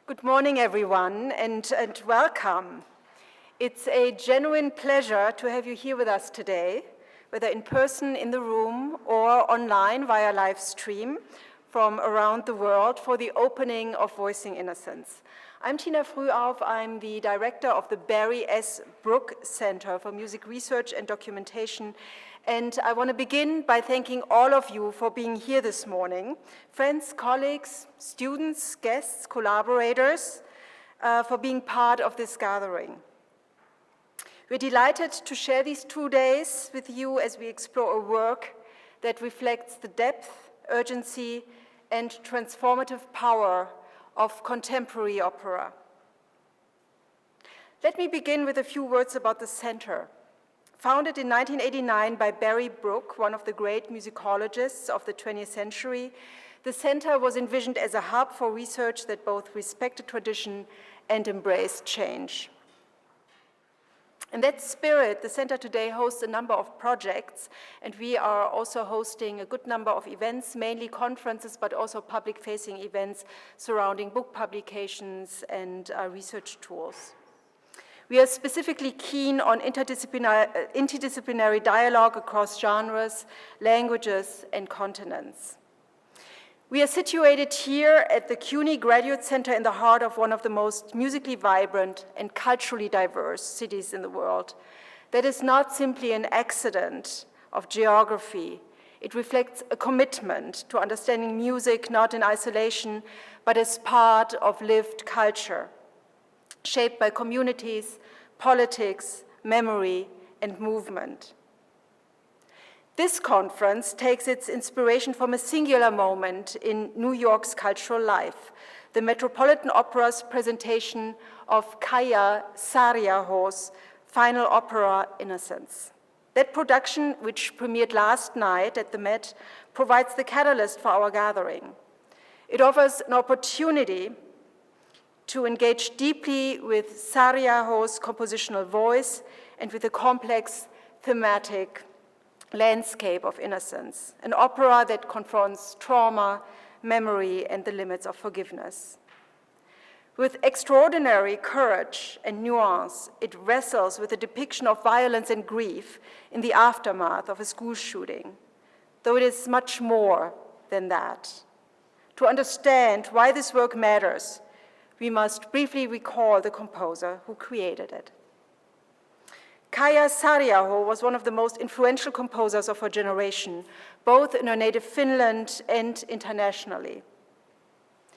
Good morning, everyone, and welcome. It's a genuine pleasure to have you here with us today, whether in person in the room or online via live stream from around the world for the opening of Voicing Innocence. I'm Tina Frühauf. I'm the director of the Barry S. Brook Center for Music Research and Documentation. And I want to begin by thanking all of you for being here this morning, friends, colleagues, students, guests, collaborators, for being part of this gathering. We're delighted to share these 2 days with you as we explore a work that reflects the depth, urgency, and transformative power of contemporary opera. Let me begin with a few words about the center. Founded in 1989 by Barry Brook, one of the great musicologists of the 20th century, the center was envisioned as a hub for research that both respected tradition and embraced change. In that spirit, the center today hosts a number of projects, and we are also hosting a good number of events, mainly conferences, but also public-facing events surrounding book publications and research tools. We are specifically keen on interdisciplinary dialogue across genres, languages, and continents. We are situated here at the CUNY Graduate Center in the heart of one of the most musically vibrant and culturally diverse cities in the world. That is not simply an accident of geography. It reflects a commitment to understanding music not in isolation, but as part of lived culture, shaped by communities, politics, memory, and movement. This conference takes its inspiration from a singular moment in New York's cultural life, the Metropolitan Opera's presentation of Kaija Saariaho's final opera, Innocence. That production, which premiered last night at the Met, provides the catalyst for our gathering. It offers an opportunity to engage deeply with Saariaho's compositional voice and with the complex thematic landscape of Innocence, an opera that confronts trauma, memory, and the limits of forgiveness. With extraordinary courage and nuance, it wrestles with the depiction of violence and grief in the aftermath of a school shooting, though it is much more than that. To understand why this work matters, we must briefly recall the composer who created it. Kaija Saariaho was one of the most influential composers of her generation, both in her native Finland and internationally.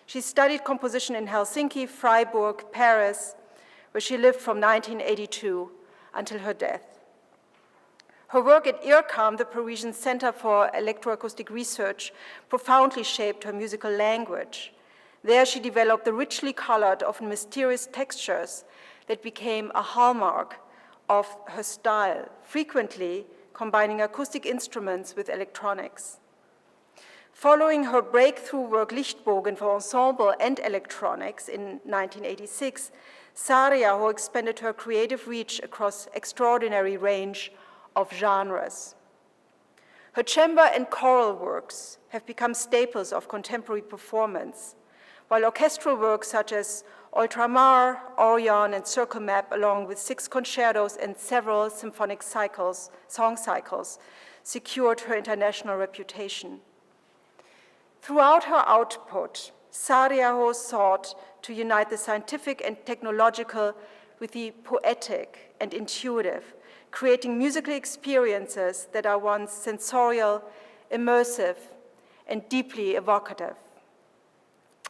She studied composition in Helsinki, Freiburg, Paris, where she lived from 1982 until her death. Her work at IRCAM, the Parisian Center for Electroacoustic Research, profoundly shaped her musical language. There she developed the richly colored, often mysterious textures that became a hallmark of her style, frequently combining acoustic instruments with electronics. Following her breakthrough work Lichtbogen for ensemble and electronics in 1986, Saariaho expanded her creative reach across extraordinary range of genres. Her chamber and choral works have become staples of contemporary performance, while orchestral works such as Ultramar, Orion, and Circle Map, along with 6 concertos and several symphonic song cycles, secured her international reputation. Throughout her output, Saariaho sought to unite the scientific and technological with the poetic and intuitive, creating musical experiences that are once sensorial, immersive, and deeply evocative.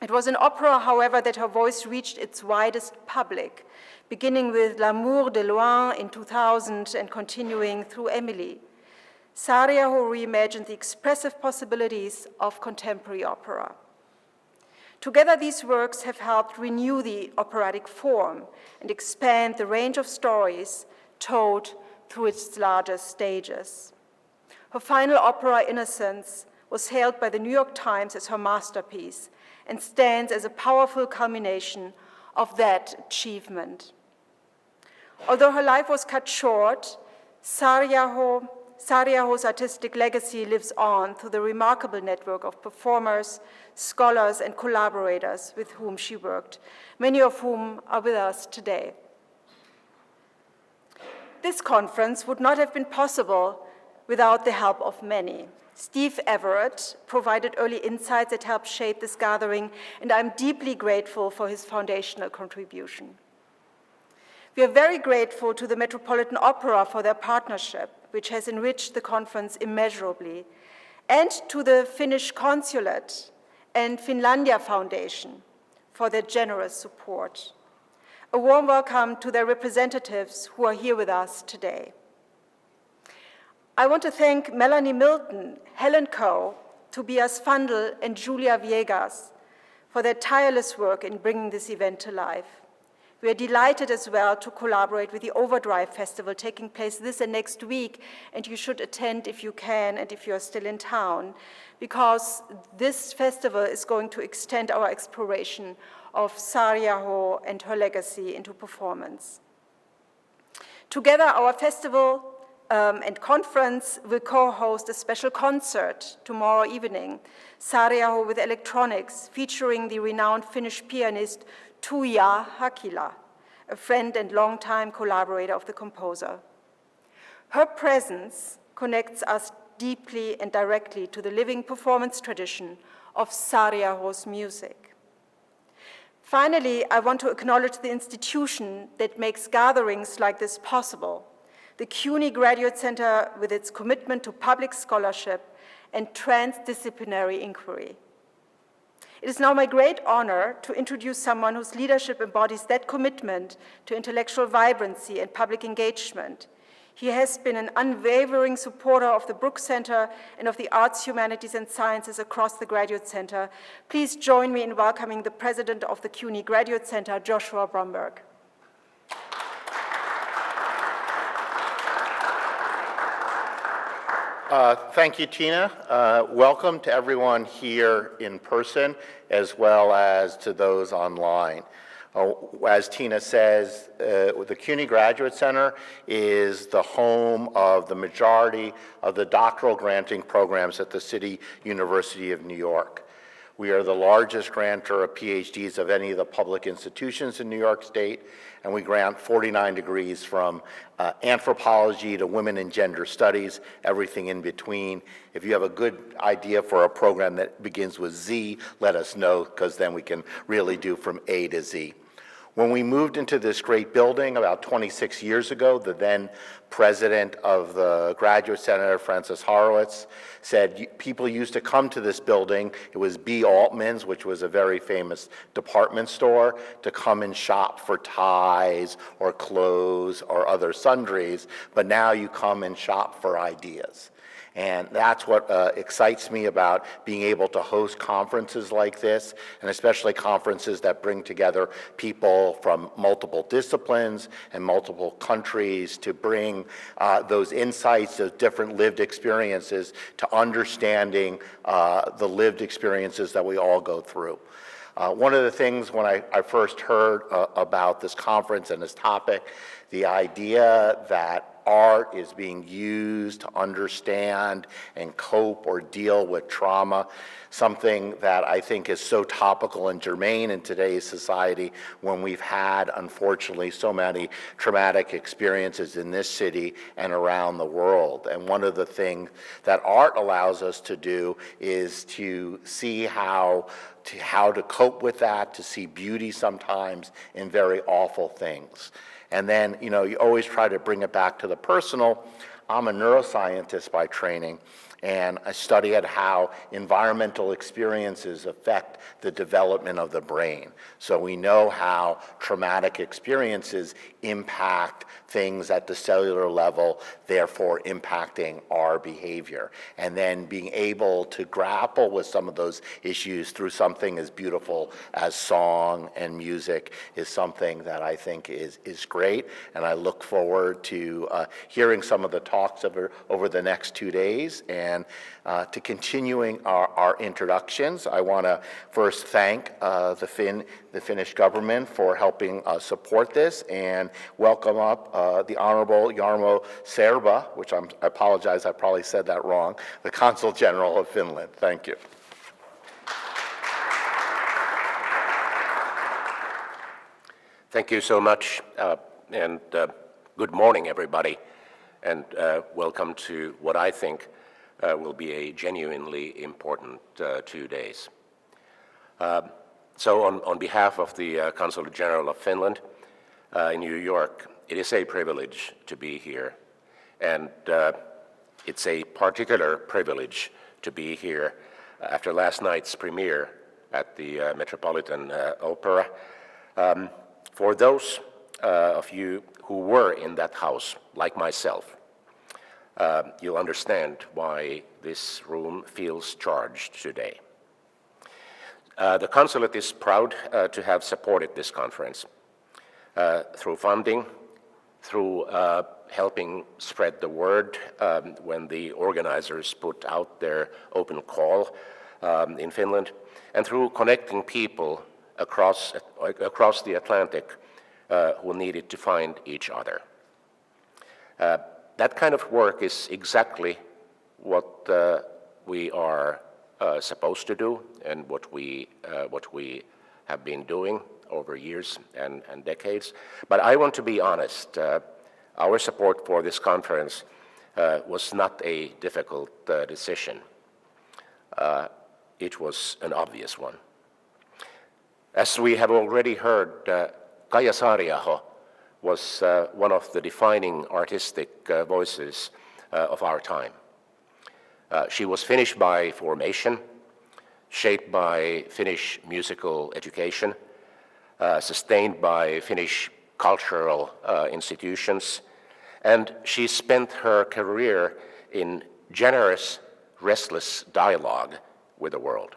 It was in opera, however, that her voice reached its widest public, beginning with L'amour de loin in 2000 and continuing through Emily. Saariaho reimagined the expressive possibilities of contemporary opera. Together, these works have helped renew the operatic form and expand the range of stories told through its largest stages. Her final opera, Innocence, was hailed by the New York Times as her masterpiece and stands as a powerful culmination of that achievement. Although her life was cut short, Saariaho Saariaho's artistic legacy lives on through the remarkable network of performers, scholars, and collaborators with whom she worked, many of whom are with us today. This conference would not have been possible without the help of many. Steve Everett provided early insights that helped shape this gathering, and I'm deeply grateful for his foundational contribution. We are very grateful to the Metropolitan Opera for their partnership, which has enriched the conference immeasurably, and to the Finnish Consulate and Finlandia Foundation for their generous support. A warm welcome to their representatives who are here with us today. I want to thank Melanie Milton, Helen Coe, Tobias Fundel, and Julia Viegas for their tireless work in bringing this event to life. We are delighted as well to collaborate with the Overdrive Festival taking place this and next week, and you should attend if you can and if you're still in town, because this festival is going to extend our exploration of Saariaho and her legacy into performance. Together, our festival and conference will co-host a special concert tomorrow evening, Saariaho with Electronics, featuring the renowned Finnish pianist Tuija Hakila, a friend and longtime collaborator of the composer. Her presence connects us deeply and directly to the living performance tradition of Saariaho's music. Finally, I want to acknowledge the institution that makes gatherings like this possible, the CUNY Graduate Center with its commitment to public scholarship and transdisciplinary inquiry. It is now my great honor to introduce someone whose leadership embodies that commitment to intellectual vibrancy and public engagement. He has been an unwavering supporter of the Brook Center and of the arts, humanities, and sciences across the Graduate Center. Please join me in welcoming the president of the CUNY Graduate Center, Joshua Brumberg. Thank you, Tina. Welcome to everyone here in person, as well as to those online. As Tina says, the CUNY Graduate Center is the home of the majority of the doctoral granting programs at the City University of New York. We are the largest grantor of PhDs of any of the public institutions in New York State, and we grant 49 degrees from anthropology to women and gender studies, everything in between. If you have a good idea for a program that begins with Z, let us know, because then we can really do from A to Z. When we moved into this great building about 26 years ago, the then president of the Graduate Center, Francis Horowitz, said people used to come to this building, it was B. Altman's, which was a very famous department store, to come and shop for ties or clothes or other sundries, but now you come and shop for ideas. And that's what excites me about being able to host conferences like this, and especially conferences that bring together people from multiple disciplines and multiple countries to bring those insights, those different lived experiences to understanding the lived experiences that we all go through. One of the things when I first heard about this conference and this topic, the idea that art is being used to understand and cope or deal with trauma, something that I think is so topical and germane in today's society when we've had, unfortunately, so many traumatic experiences in this city and around the world. And one of the things that art allows us to do is to see how to cope with that, to see beauty sometimes in very awful things. And then, you always try to bring it back to the personal. I'm a neuroscientist by training, and I study at how environmental experiences affect the development of the brain. So we know how traumatic experiences impact things at the cellular level, therefore impacting our behavior. And then being able to grapple with some of those issues through something as beautiful as song and music is something that I think is great. And I look forward to hearing some of the talks over the next 2 days. And And to continuing our introductions, I want to first thank the Finnish government for helping support this, and welcome up the Honorable Jarmo Sareva, which I apologize, I probably said that wrong, the Consul General of Finland. Thank you. Thank you so much, and good morning, everybody, and welcome to what I think will be a genuinely important 2 days. So on behalf of the Consul General of Finland in New York, it is a privilege to be here, and it's a particular privilege to be here after last night's premiere at the Metropolitan Opera. For those of you who were in that house, like myself, you'll understand why this room feels charged today. The Consulate is proud to have supported this conference through funding, through helping spread the word when the organizers put out their open call in Finland, and through connecting people across the Atlantic who needed to find each other. That kind of work is exactly what we are supposed to do, and what we have been doing over years and decades. But I want to be honest, our support for this conference was not a difficult decision. It was an obvious one. As we have already heard, Kaija Saariaho was one of the defining artistic voices of our time. She was Finnish by formation, shaped by Finnish musical education, sustained by Finnish cultural institutions, and she spent her career in generous, restless dialogue with the world.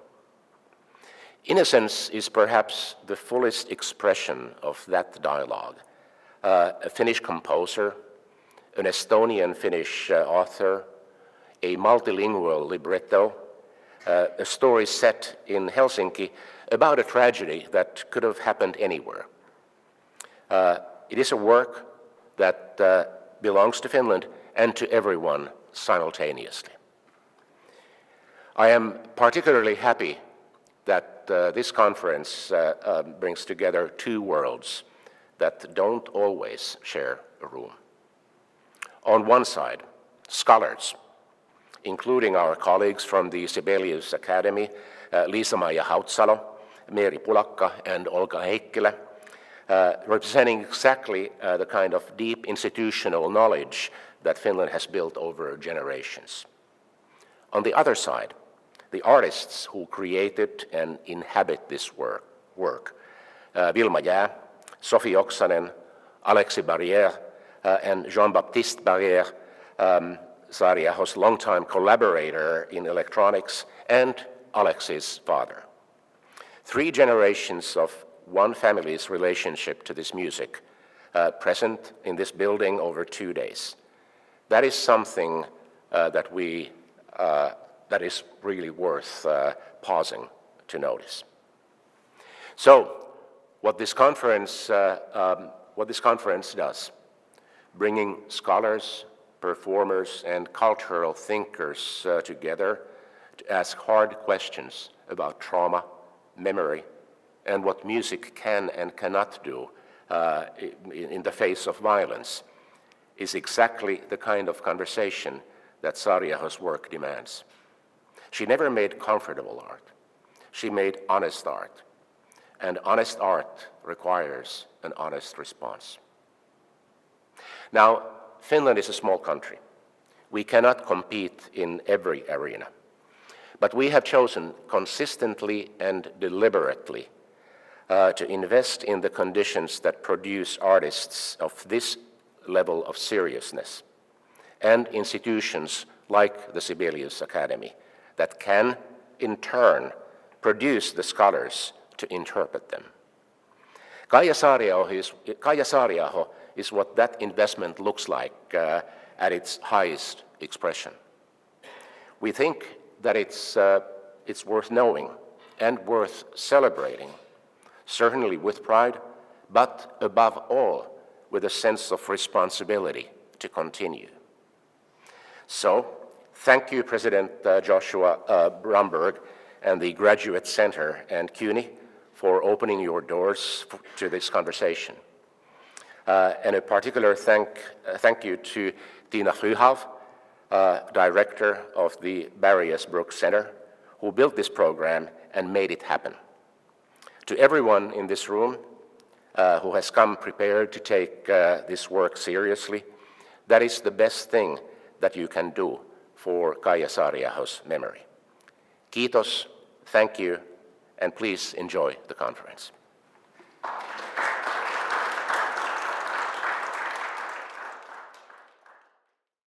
Innocence is perhaps the fullest expression of that dialogue. A Finnish composer, an Estonian-Finnish author, a multilingual libretto, a story set in Helsinki about a tragedy that could have happened anywhere. It is a work that belongs to Finland and to everyone simultaneously. I am particularly happy that this conference brings together two worlds that don't always share a room. On one side, scholars, including our colleagues from the Sibelius Academy, Liisa-Maija Hautsalo, Meeri Pulakka, and Olga Heikkilä, representing exactly the kind of deep institutional knowledge that Finland has built over generations. On the other side, the artists who created and inhabit this work, Vilma Jää, Sophie Oksanen, Alexis Barrière, and Jean-Baptiste Barrière, Saariaho's longtime collaborator in electronics, and Alexis' father. 3 generations of one family's relationship to this music, present in this building over 2 days. That is something that is really worth pausing to notice. So, what this conference does, bringing scholars, performers, and cultural thinkers together to ask hard questions about trauma, memory, and what music can and cannot do in the face of violence, is exactly the kind of conversation that Saariaho's work demands. She never made comfortable art. She made honest art. And honest art requires an honest response. Now, Finland is a small country. We cannot compete in every arena. But we have chosen consistently and deliberately to invest in the conditions that produce artists of this level of seriousness, and institutions like the Sibelius Academy that can, in turn, produce the scholars to interpret them. Kaija Saariaho is what that investment looks like at its highest expression. We think that it's worth knowing and worth celebrating, certainly with pride, but above all, with a sense of responsibility to continue. So, thank you, President Joshua Brumberg and the Graduate Center and CUNY for opening your doors to this conversation. And a particular thank you to Tina Frühauf, Director of the Brook Center, who built this program and made it happen. To everyone in this room who has come prepared to take this work seriously, that is the best thing that you can do for Kaija Saariaho's memory. Kiitos, thank you, and please enjoy the conference.